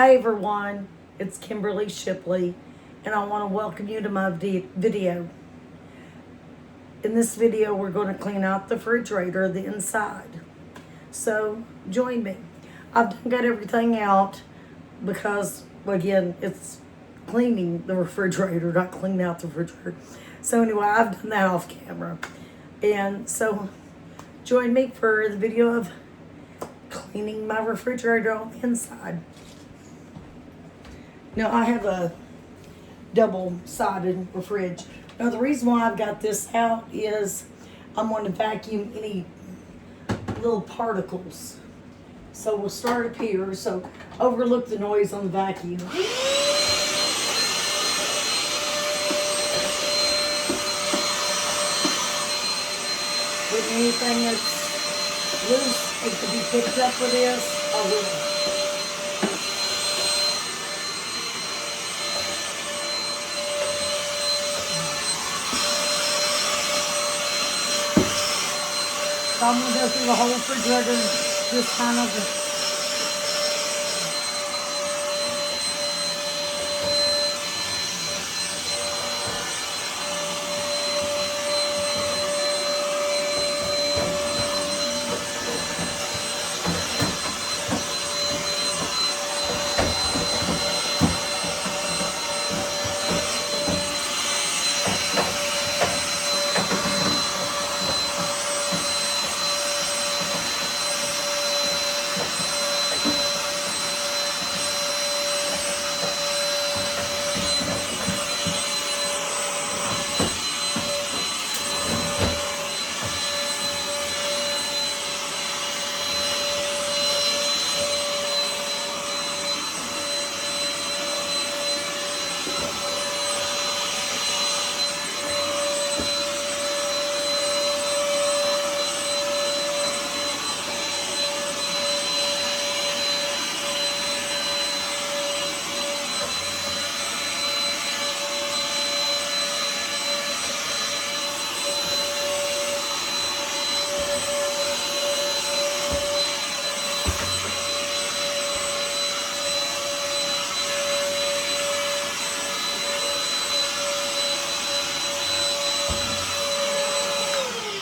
Hi everyone, it's Kimberly Shipley, and I want to welcome you to my video. In this video, we're going to clean out the refrigerator, the inside. So join me. I've got everything out because, again, it's cleaning the refrigerator, not cleaning out the refrigerator. So anyway, I've done that off camera. And so join me for the video of cleaning my refrigerator on the inside. Now, I have a double-sided fridge. Now, the reason why I've got this out is I'm going to vacuum any little particles. So we'll start up here. So overlook the noise on the vacuum. With anything that's loose, it could be picked up with this, I will. So I'm going to go through the whole refrigerator and just kind of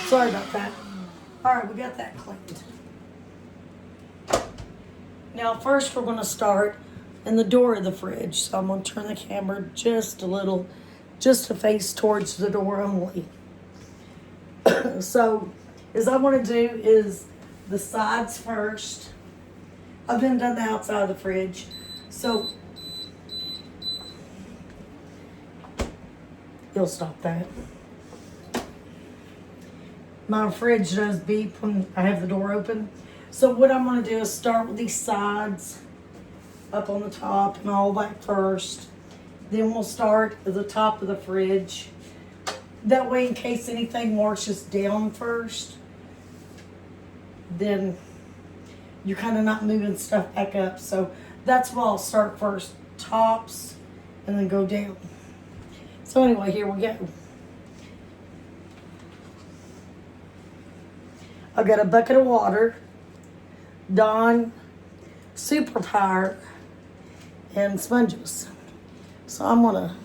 sorry about that. All right, we got that cleaned. Now, first we're going to start in the door of the fridge. So I'm going to turn the camera just a little, just to face towards the door only. So, as I want to do is the sides first. I've then done the outside of the fridge. So, you'll stop that. My fridge does beep when I have the door open. So what I'm going to do is start with these sides up on the top and all that first. Then we'll start at the top of the fridge. That way, in case anything washes down first, then you're kind of not moving stuff back up. So that's why I'll start first, tops, and then go down. So anyway, here we go. I've got a bucket of water, Dawn, Super Power, and sponges. So I'm gonna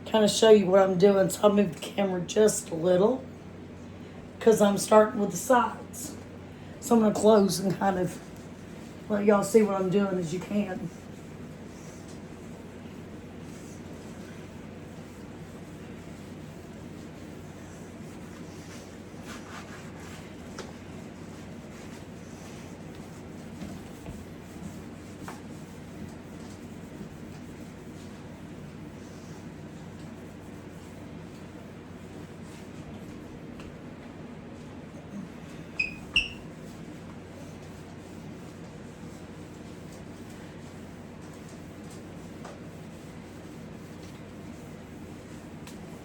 kind of show you what I'm doing. So I'll move the camera just a little because I'm starting with the sides. So I'm gonna close and kind of let y'all see what I'm doing as you can.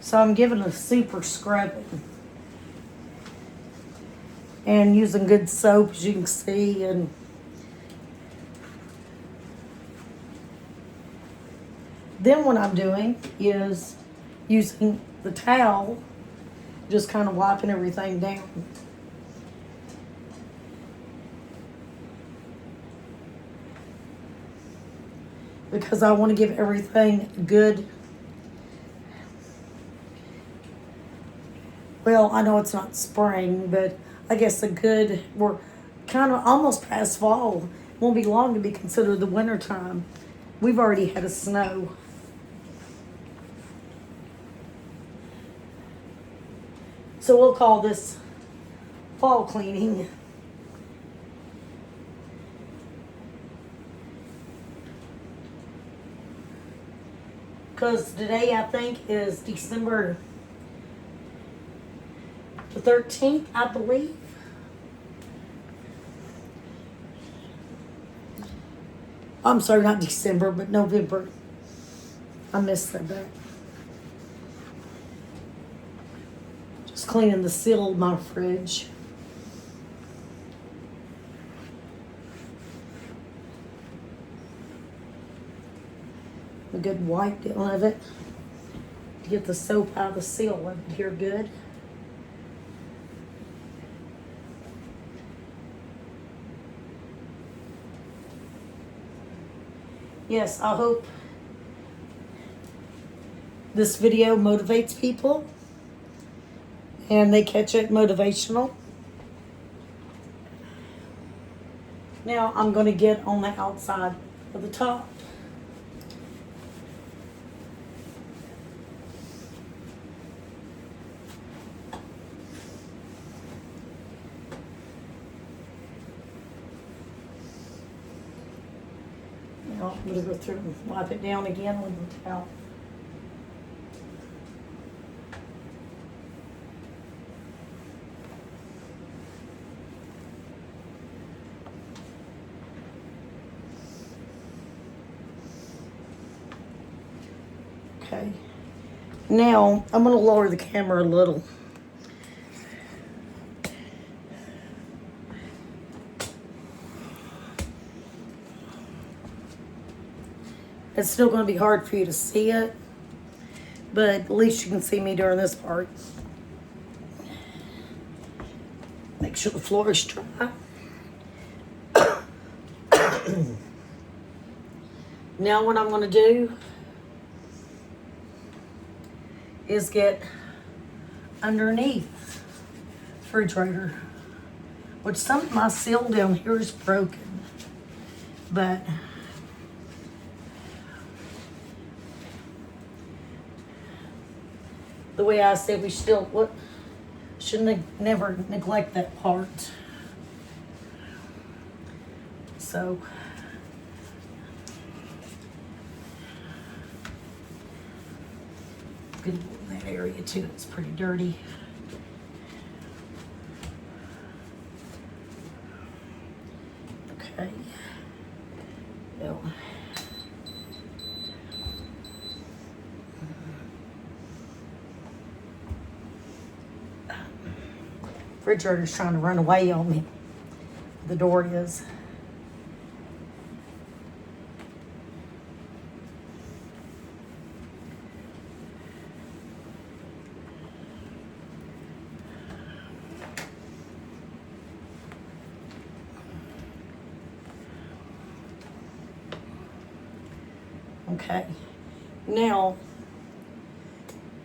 So I'm giving a super scrubbing and using good soap, as you can see, and then what I'm doing is using the towel, just kind of wiping everything down. because I want to give everything good. Well, I know it's not spring, but I guess we're kind of almost past fall. Won't be long to be considered the winter time. We've already had a snow. So we'll call this fall cleaning. Because today I think is December the 13th, I believe. I'm sorry, not December, but November. I missed that back. Just cleaning the seal of my fridge. A good wipe down of it to get the soap out of the seal in here good. Yes, I hope this video motivates people and they catch it motivational. Now I'm going to get on the outside of the top. Now I'm going to go through and wipe it down again with the towel. Okay, now I'm going to lower the camera a little. It's still going to be hard for you to see it, but at least you can see me during this part. Make sure the floor is dry. Now what I'm going to do is get underneath the refrigerator, which some of my seal down here is broken, but the way I said, we still shouldn't never neglect that part. So good in that area too. It's pretty dirty. Okay. Well. Refrigerator's trying to run away on me. The door is. Okay. Now,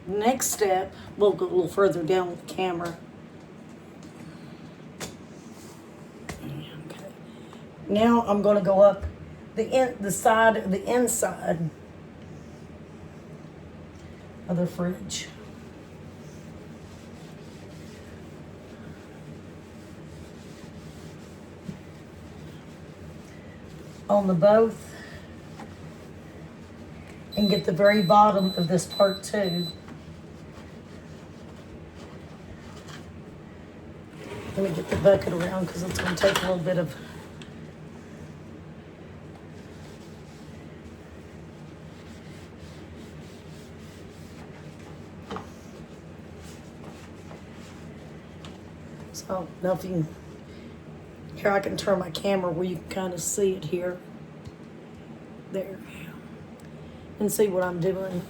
next step, we'll go a little further down with the camera. Now I'm going to go up the side of the inside of the fridge. On the both. And get the very bottom of this part too. Let me get the bucket around because it's going to take a little bit of. So now if you can, here I can turn my camera where you can kind of see it here. There. And see what I'm doing.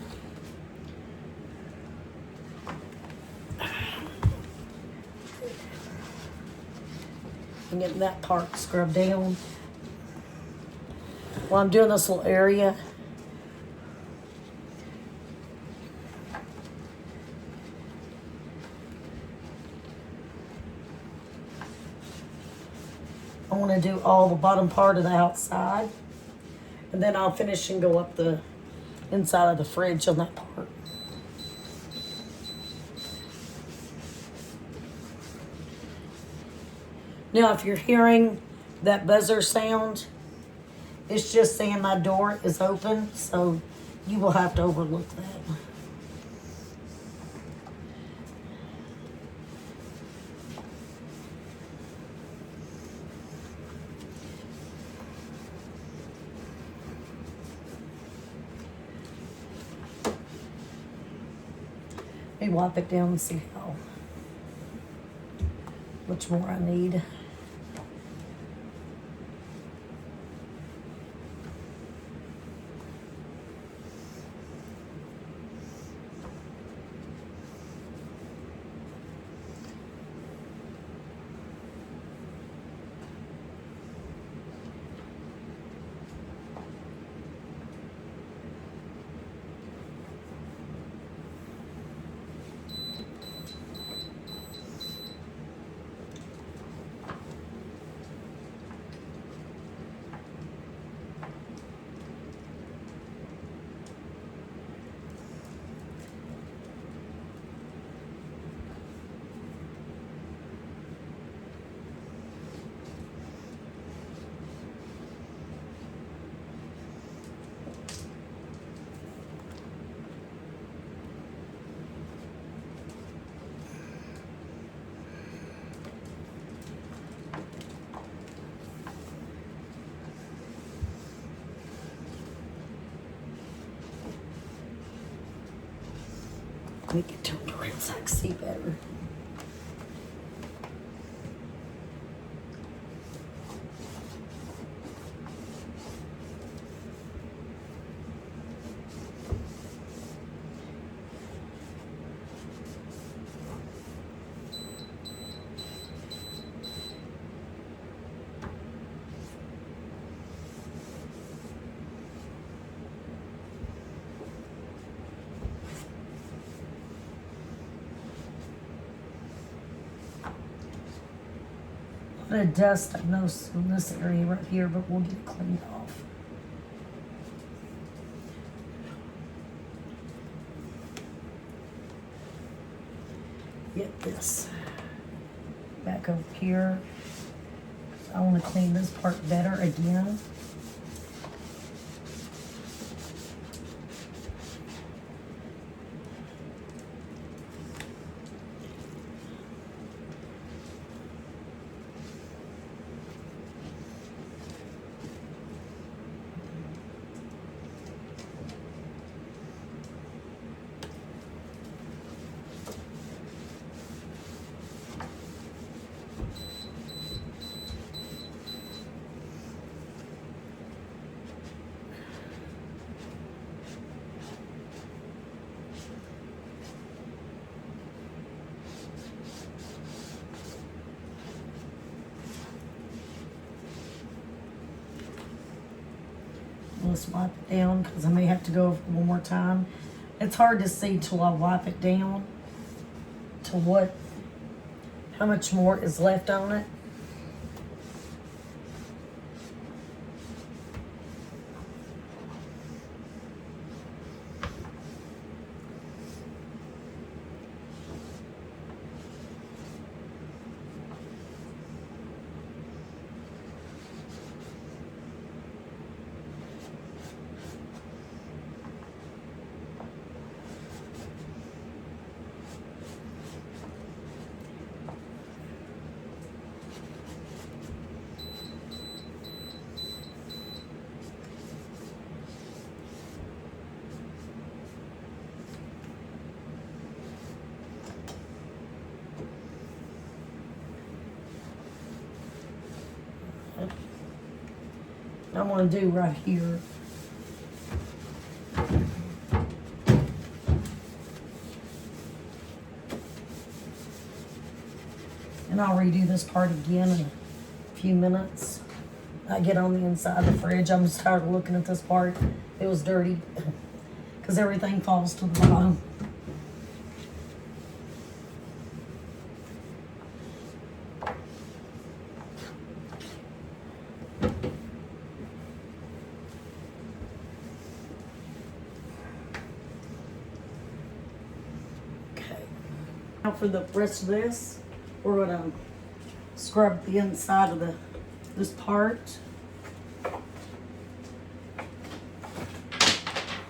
And getting that part scrubbed down. while I'm doing this little area, I want to do all the bottom part of the outside, and then I'll finish and go up the inside of the fridge on that part. Now, if you're hearing that buzzer sound, it's just saying my door is open, so you will have to overlook that. Let me wipe it down and see how much more I need. Make it turned around so I can see better. A lot of dust I've noticed in this area right here, but we'll get it cleaned off. Get this back over here. I want to clean this part better again. Let's wipe it down because I may have to go over it one more time. It's hard to see till I wipe it down to how much more is left on it. I'm going to do right here. And I'll redo this part again in a few minutes. I get on the inside of the fridge. I'm just tired of looking at this part. It was dirty because everything falls to the bottom. Now for the rest of this, we're gonna scrub the inside of this part.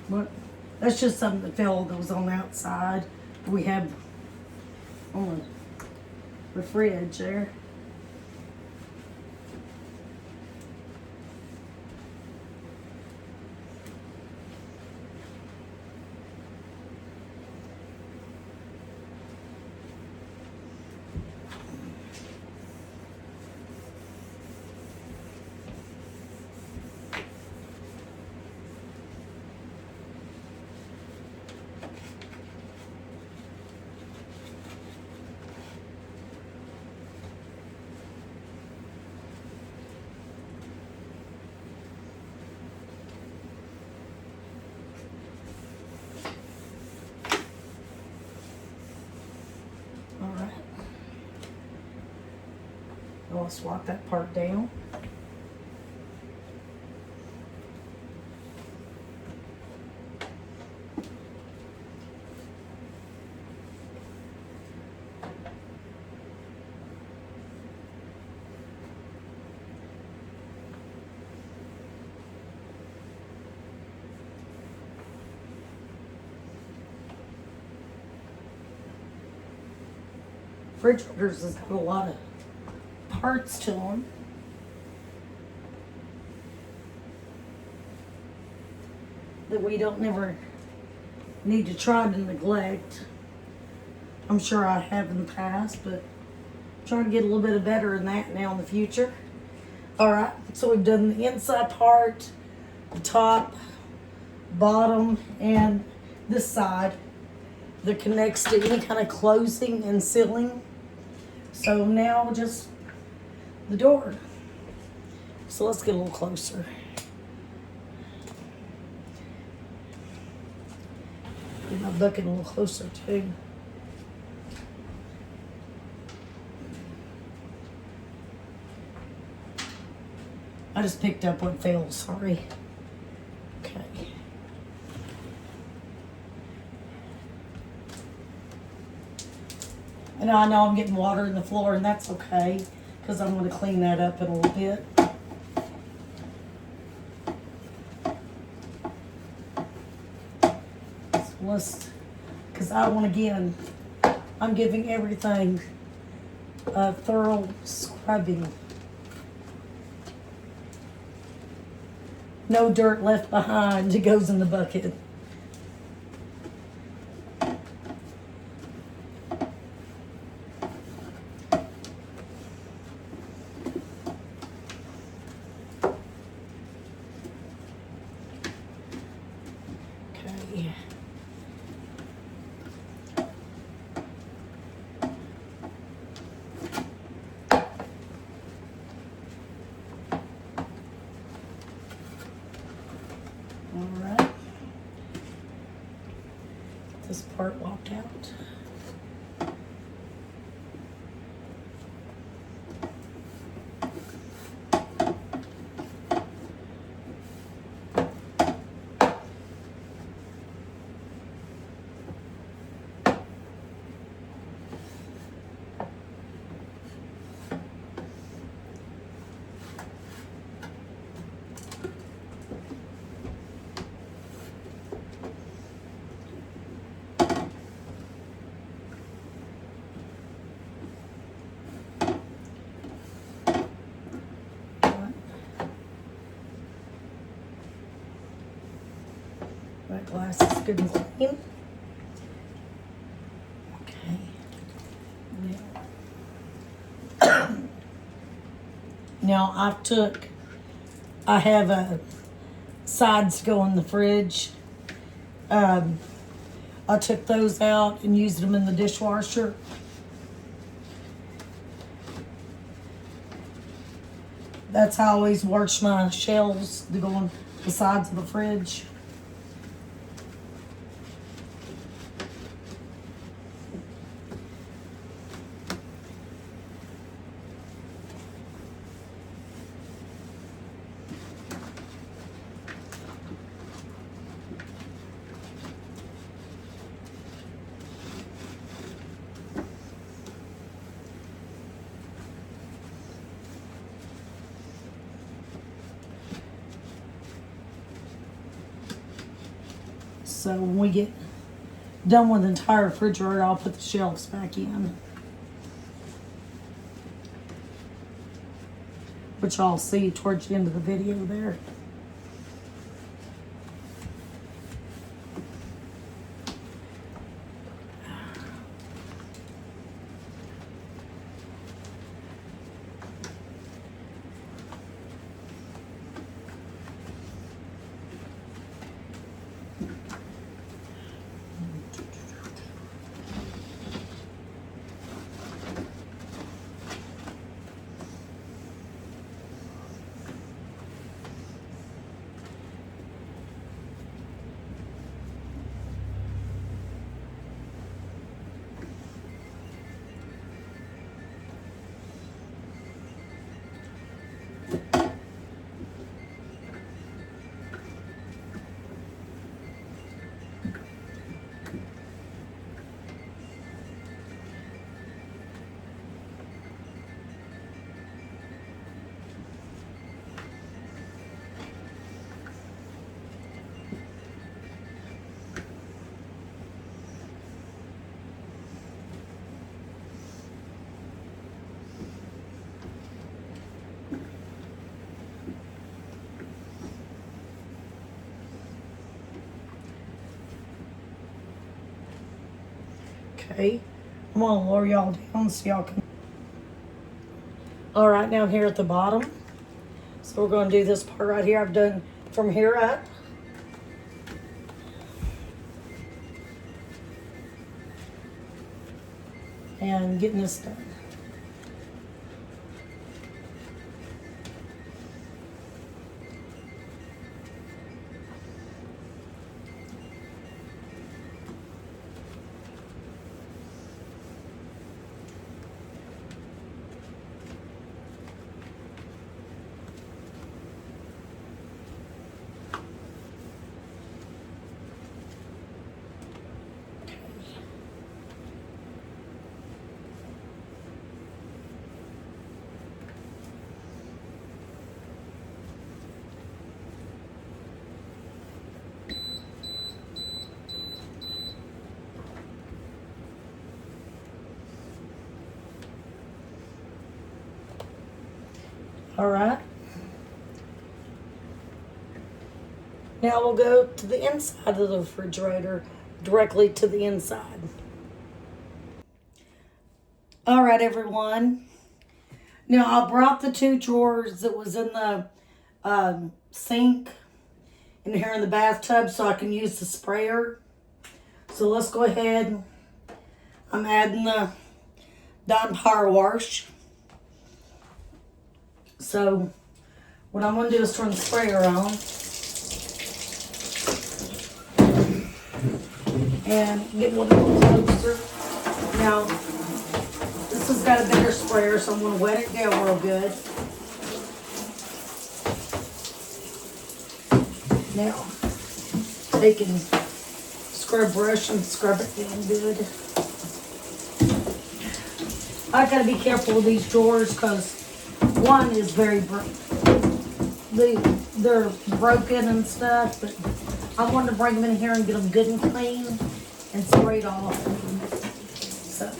But that's just something that fell that was on the outside. We have on the fridge there. I'll swap that part down. Refrigerators has got a lot of parts to them. That we don't never need to try to neglect. I'm sure I have in the past, but I'm trying to get a little bit better in that now in the future. Alright, so we've done the inside part, the top, bottom, and this side that connects to any kind of closing and sealing. So now just the door. So let's get a little closer. Get my bucket a little closer too. I just picked up what fell, sorry. Okay. And I know I'm getting water in the floor, and that's okay, because I'm going to clean that up in a little bit. So because I want, again, I'm giving everything a thorough scrubbing. No dirt left behind. It goes in the bucket. Okay. Alright. This part walked out. That glass is good and clean. Okay. Now I have sides to go in the fridge. I took those out and used them in the dishwasher. That's how I always wash my shelves to go on the sides of the fridge. So when we get done with the entire refrigerator, I'll put the shelves back in. Which I'll see towards the end of the video there. Okay, I'm gonna lower y'all down so y'all can. All right, now here at the bottom. So we're gonna do this part right here. I've done from here up. And getting this done. All right. Now we'll go to the inside of the refrigerator, directly to the inside. All right, everyone. Now I brought the 2 drawers that was in the sink in here in the bathtub so I can use the sprayer. So let's go ahead. I'm adding the Dawn Power Wash. So what I'm going to do is turn the sprayer on. And get a little closer. Now, this has got a bigger sprayer, so I'm going to wet it down real good. Now, taking scrub brush and scrub it down good. I got to be careful with these drawers because one is very they're broken and stuff, but I wanted to bring them in here and get them good and clean and sprayed off. So.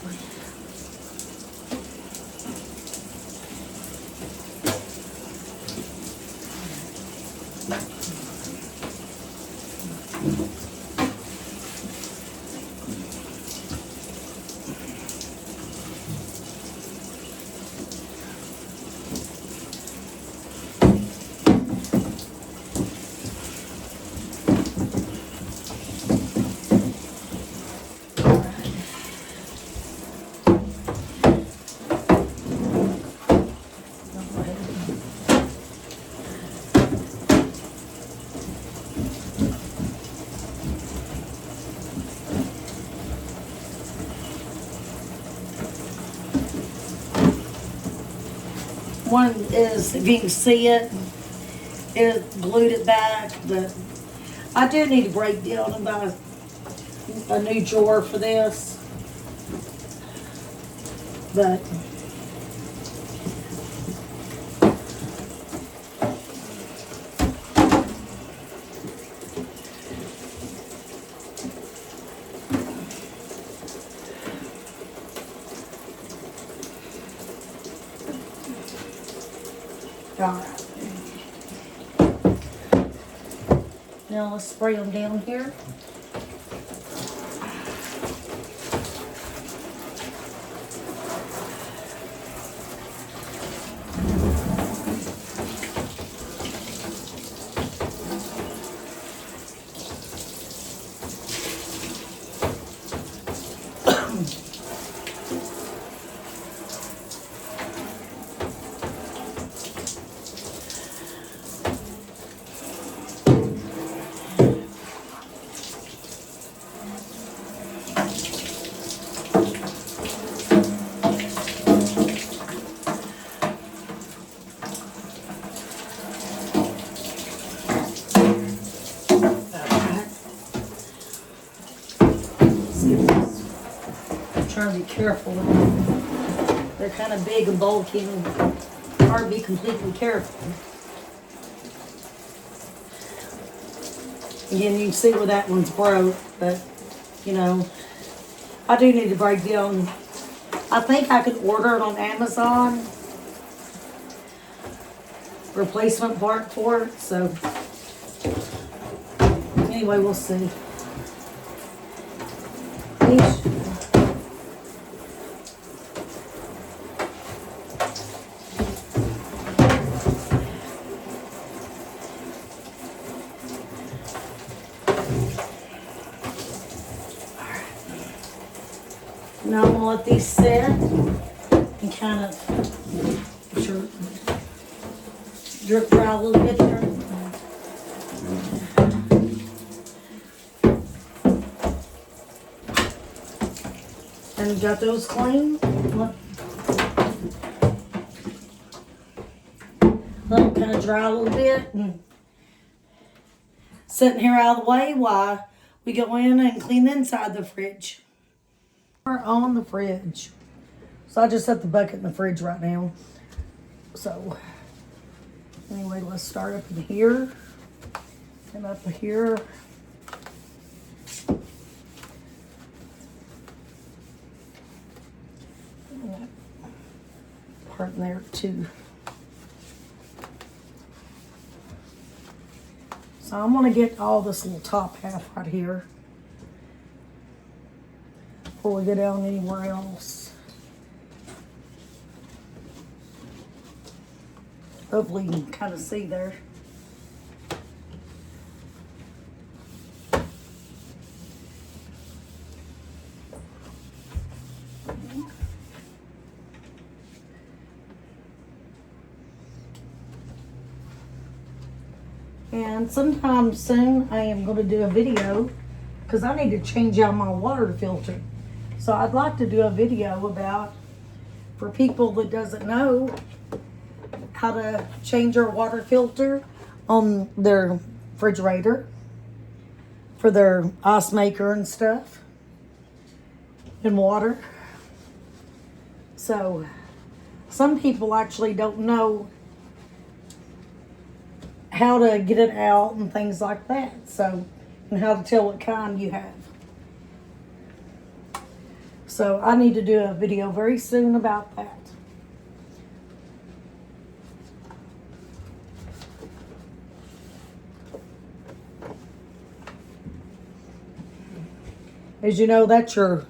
one is, if you can see it, it glued it back, but I do need to break down and buy a new drawer for this. But all right. Now let's spray them down here. Trying to be careful. They're kind of big and bulky and hard to be completely careful. Again, you can see where that one's broke, but you know, I do need to break down. I think I could order it on Amazon. Replacement part for it, so anyway, we'll see. Now I'm gonna let these sit and kind of drip dry a little bit here. And we got those clean. Let them kind of dry a little bit and sitting here out of the way while we go in and clean the inside of the fridge. We're on the fridge. So I just set the bucket in the fridge right now. So anyway, let's start up in here and up here. Part in there too. So I'm gonna get all this little top half right here before we go down anywhere else. Hopefully you can kind of see there. And sometime soon I am going to do a video because I need to change out my water filter. So I'd like to do a video about, for people that doesn't know, how to change their water filter on their refrigerator for their ice maker and stuff and water. So some people actually don't know how to get it out and things like that. So, and how to tell what kind you have. So I need to do a video very soon about that. As you know, that's your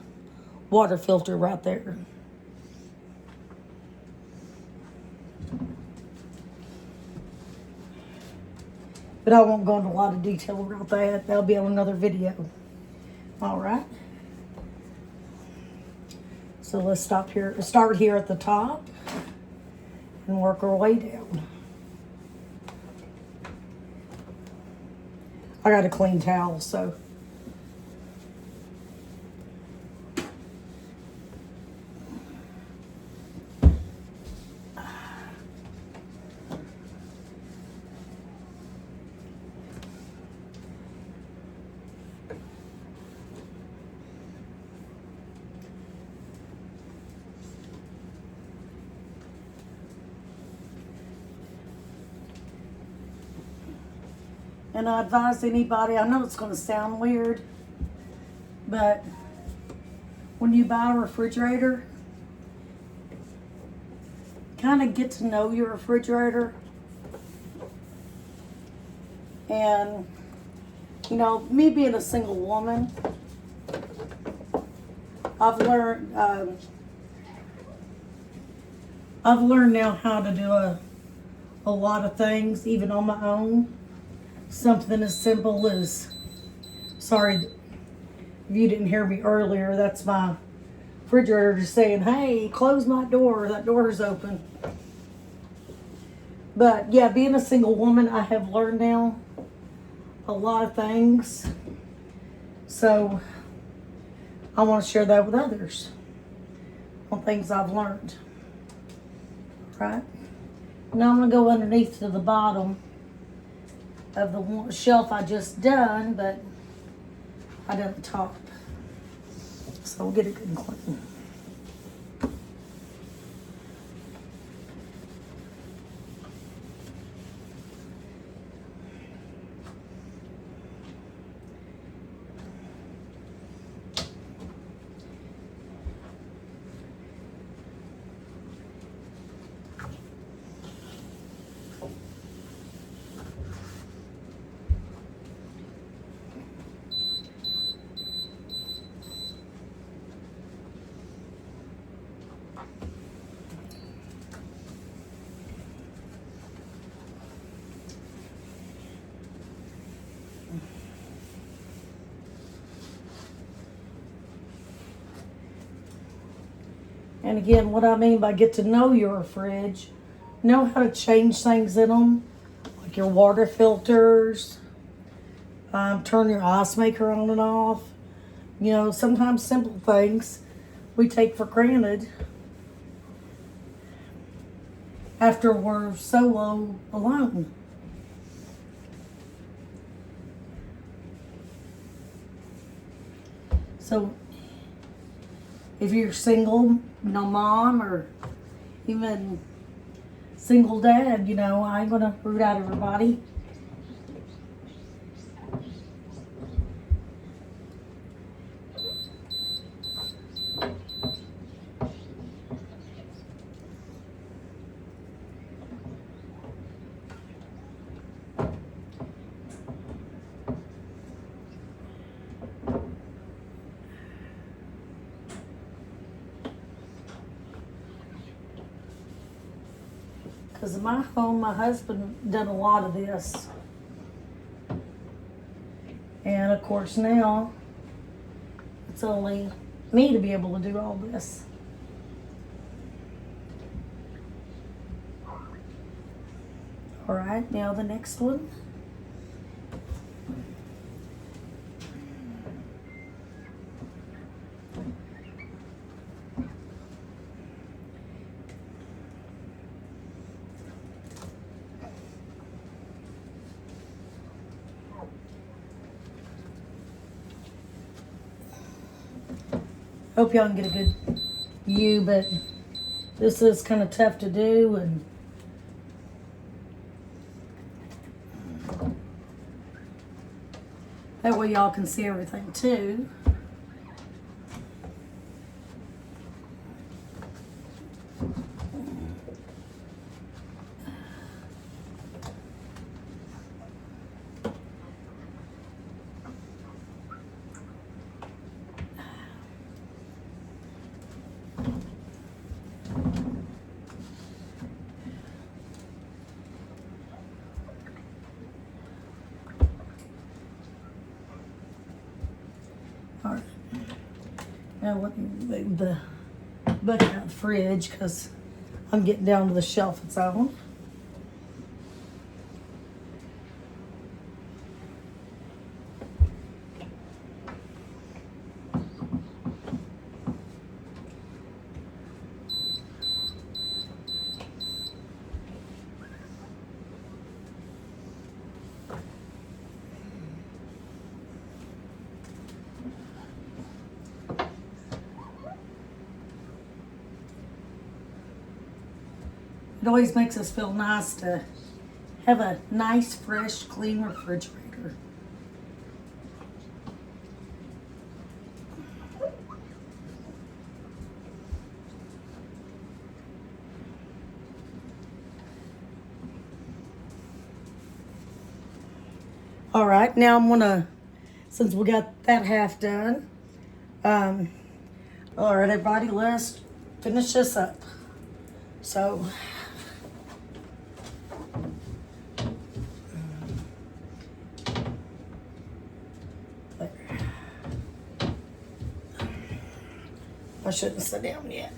water filter right there. But I won't go into a lot of detail about that. That'll be on another video. All right. So let's start here at the top and work our way down. I got a clean towel, so. And I advise anybody, I know it's going to sound weird, but when you buy a refrigerator, kind of get to know your refrigerator. And, you know, me being a single woman, I've learned now how to do a lot of things, even on my own. Something as simple as, sorry if you didn't hear me earlier, that's my refrigerator just saying, hey, close my door, that door is open. But yeah, being a single woman, I have learned now a lot of things. So I want to share that with others on things I've learned. Right? Now I'm going to go underneath to the bottom of the shelf I just done, but I done the top. So we'll get it good and clean. And again, what I mean by get to know your fridge, know how to change things in them, like your water filters, turn your ice maker on and off. You know, sometimes simple things we take for granted after we're solo alone. So if you're single, you know, mom, or even single dad, you know, I ain't gonna root out everybody. Because in my home, my husband done a lot of this. And of course now, it's only me to be able to do all this. All right, now the next one. Hope y'all can get a good view, but this is kind of tough to do, and that way y'all can see everything too. Alright, now let me move the bucket out of the fridge because I'm getting down to the shelf it's on. It always makes us feel nice to have a nice, fresh, clean refrigerator. right, now I'm gonna, since we got that half done, all right, everybody, let's finish this up. So, there. I shouldn't sit down yet.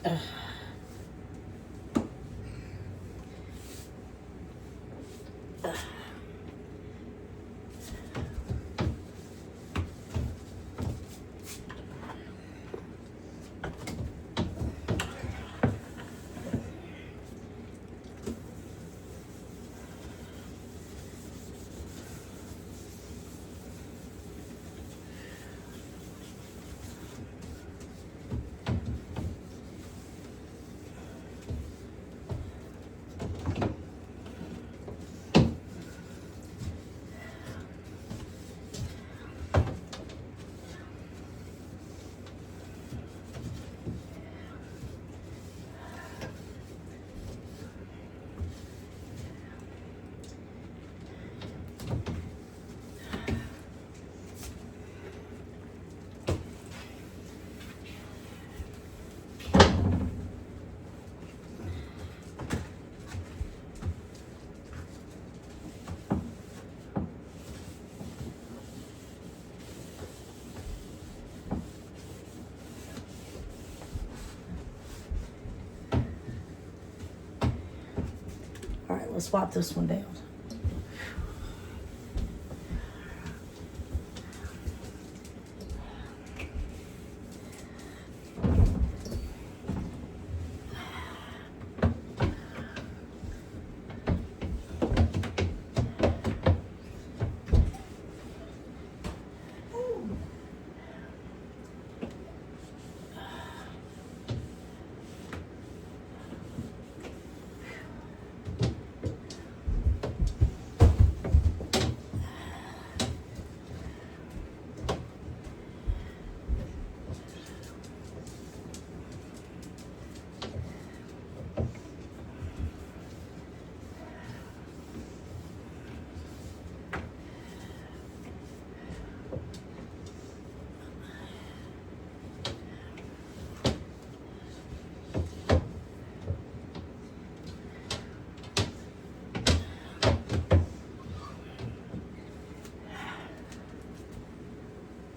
All right, let's wipe this one down.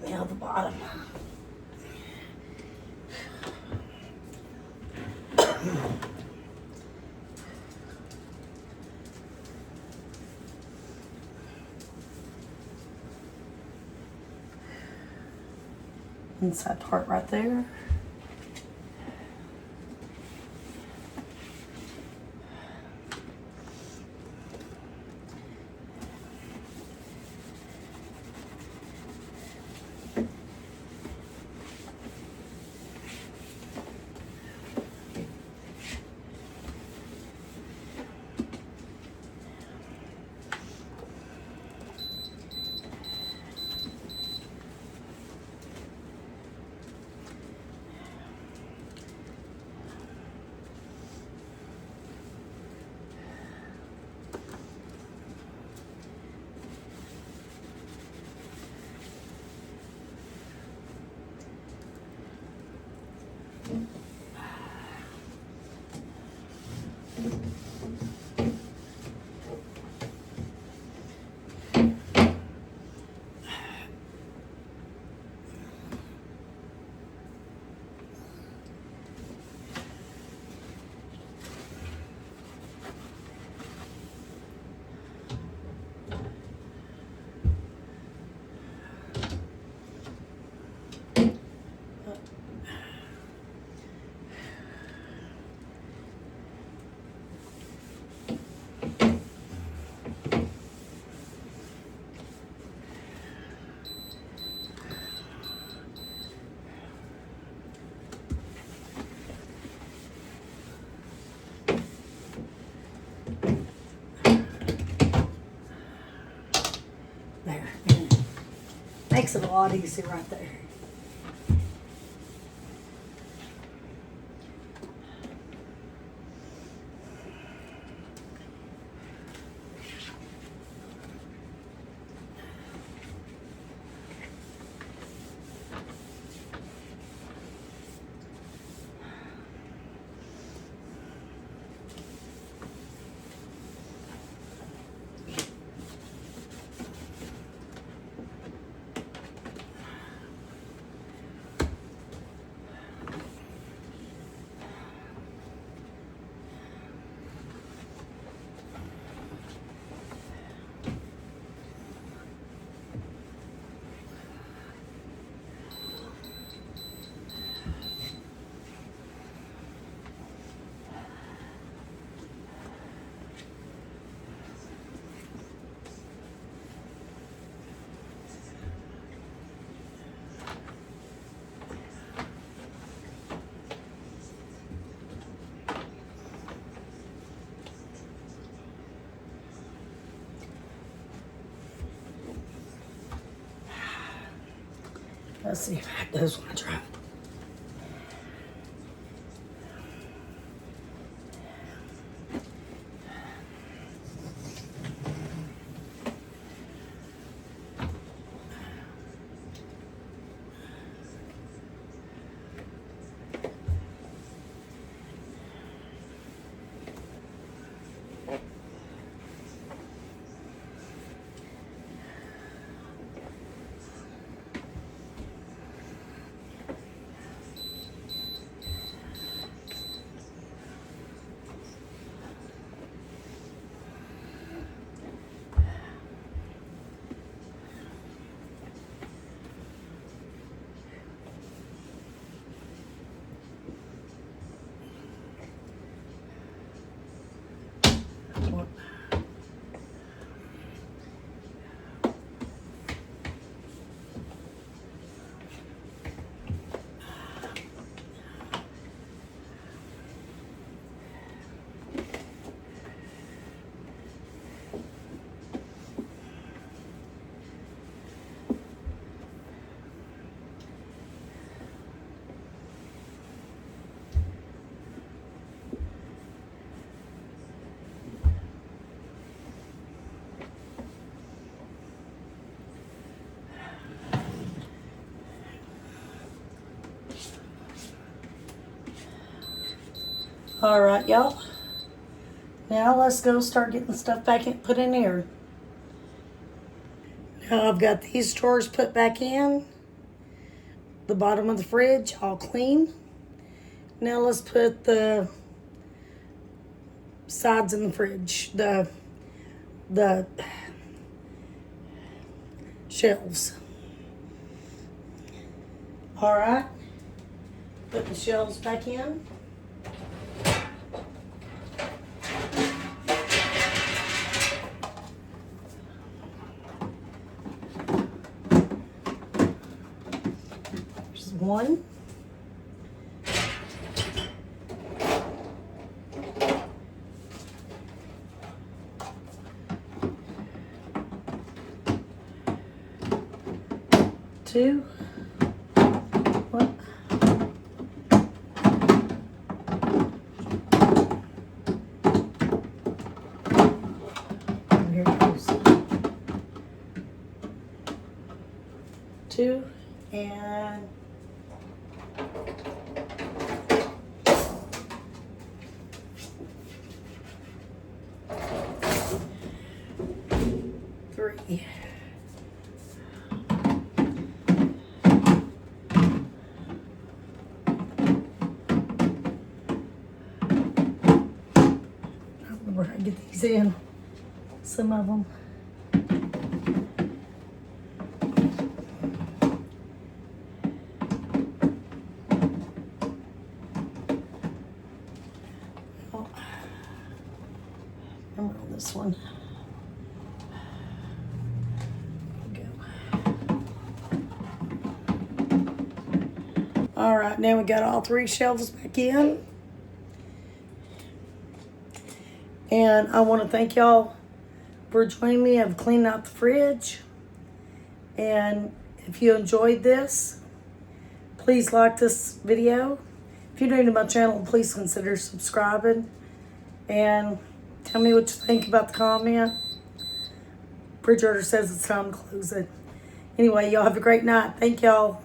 Now the bottom. Inside part right there. There. Makes it a lot easier right there. Let's see if that does want to try. All right, y'all. Now let's go start getting stuff put in here. Now I've got these drawers put back in. The bottom of the fridge all clean. Now let's put the sides in the fridge. The shelves. All right. Put the shelves back in. There's one. Two. What? Here it goes. Two and three. Where I get these in, some of them. Oh, remember on this one. There we go. All right, now we got all three shelves back in. And I want to thank y'all for joining me. I've cleaned out the fridge. And if you enjoyed this, please like this video. If you're new to my channel, please consider subscribing. And tell me what you think about the comment. Refrigerator says it's time to close it. Anyway, y'all have a great night. Thank y'all.